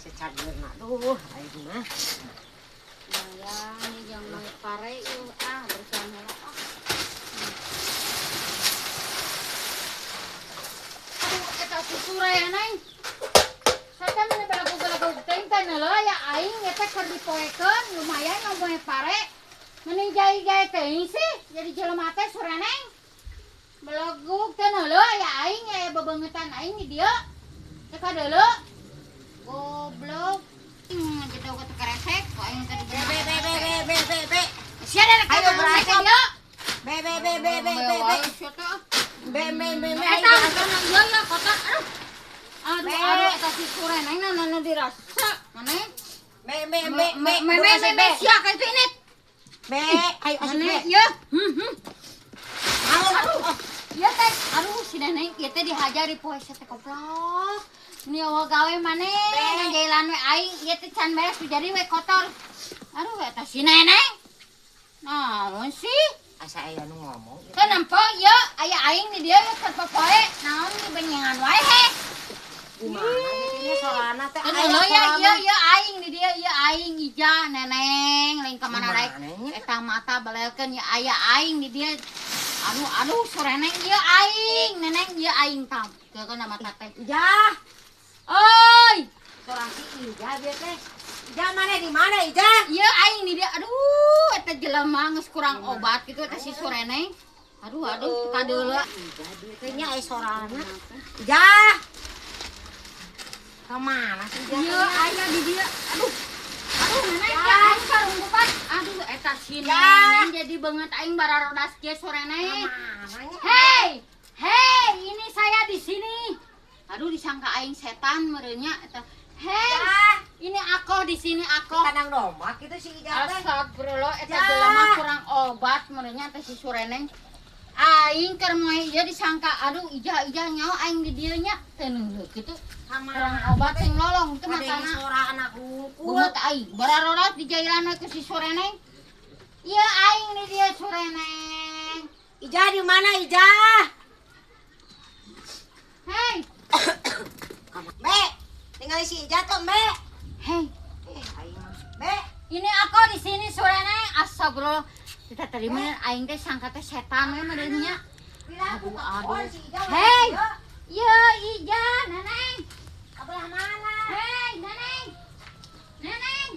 secagurna. Aduh, aing mah. Ya, ini jangan pare yuk bersama Aduh, eta susura ya, Neng. Saya mana belagu-belagu teh kan ya aing eta keur dipoekeun lumayan ngomongnya pare. Mending jai-jai teh sih jadi jelema teh sureneng. Belagu teh ya aing ya bebengetan aing di dieu. Teh kadeuleu. Goblok. Gitu kata keresek, kok aing tadi Be. sia ada Ayo berasap. dia. Be. Eta kana ieu ya kotak. Aduh, eta si sureneng nana dirasa. Maneh. Me sia ka itu ini. Be, ayo asik be. Ieu. Ieu teh, aduh si neneng ieu teh dihajar di poe teh goblok. Ini awal gawe maneh ngajailan we aing ieu teh can beres jadi we kotor. Aduh eta si neneng. Naon sih? Asa aya nu ngomong. Teu nempo ieu aya aing di dieu keur popoe. Naon di benyengan wae he. Kumaha ini sorana teh Aya ieu aing di dieu ieu aing ija neneng lain ka mana rek. Eta mata balelkeun ieu aya aing di dieu. Aduh sureneng ieu aing neneng ieu aing tam. Keuna mata teh. Ija. Oi, Sorang si Ija bieu teh. Ija mana di mana Ija? ieu aing di dieu. Aduh, eta jelema geus kurang obat kitu eta si sureneng. Aduh, kadeuleu. Ija bieu teh nya aya sorana. Ija. Kamana sih Ija? Ieu aya di dieu. Aduh, neneng ya aing karunggupan. Aduh, eta si neneng jadi banget aing bararodas ge sureneng. Kamananya? Hei, ini saya di sini. Aduh, disangka aing setan merenya eta. Hei, ini aku di sini aku. Kandang domba gitu si Ija teh. Astagfirullah, eta jelema kurang obat merenya teh si sureneng. Aing keur moe ieu disangka aduh ija nyaho aing di dieu nya teu neuleuh kitu. Kurang obat sing lolong teh matana. Sora anak hungkul. Bungut aing bararorat di jailan we ku si sureneng. Ieu aing di dieu sureneng. Ija di mana Ija? Hei, Be, tinggal si Ija tuh Be. hei. Be, Ini aku di sini sureneng. Astagfirullah. Kita terima aing teh sangka teh setan we merenya. Aduh. Hei. Ieu ija neneng. kabelah mana? Hei, neneng. Neneng.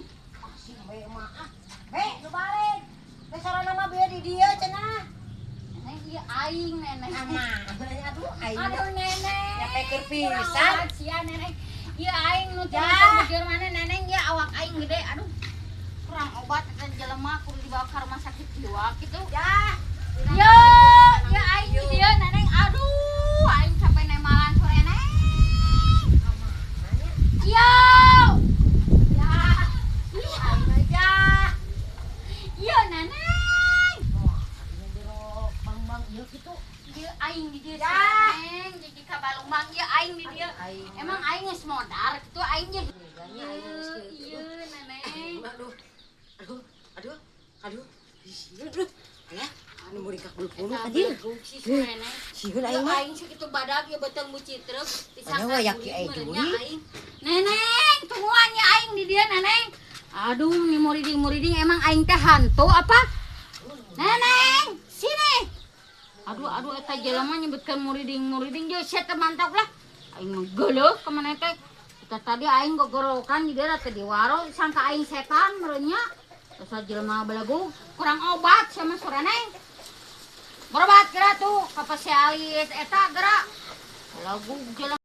Si Be mah. Be, nu balik. Be sora nama be di dieu cenah. Neneng ieu aing neneng. Aduh, aing. Aduh neneng. Ya pikir Kurang pisan. obat sia neneng. Ieu aing nu Ya. mikir mana neneng ieu awak aing gede. Aduh. Kurang obat eta jelema kudu dibawa ka rumah sakit jiwa kitu. Ya. Yo, ya aing di dieu neneng. Aduh, aing capek nemalan sore neng. Yo. Ya. Aing aja. Yo neneng. Bang ieu kitu. Ieu aing di dieu Ya. neng. Jadi ka Balumbang ieu aing di dieu. Emang aing geus modar kitu aing ge. Ieu neneng. Aduh. Ya, anu mau dikak bulu-bulu Eta anjing. belegug si sore neng. Sieun Aing aing mah. aing kitu badag ieu beuteung bucitrek Anya we yaki aya juri. aing. Neneng, tungguan nya aing di dieu neneng. Aduh, nih muriding emang aing teh hantu apa? Neneng, sini. Aduh eta jelema nyebutkeun muriding jeung sia teh mantap lah. Aing mah geuleuh ka maneh teh. Eta tadi aing gogorokan di dieu teh di waro sangka aing setan merenya. Asa jelema belagu kurang obat sama sureneng. Berobat geura tuh ka spesialis eta geura. Belagu jelema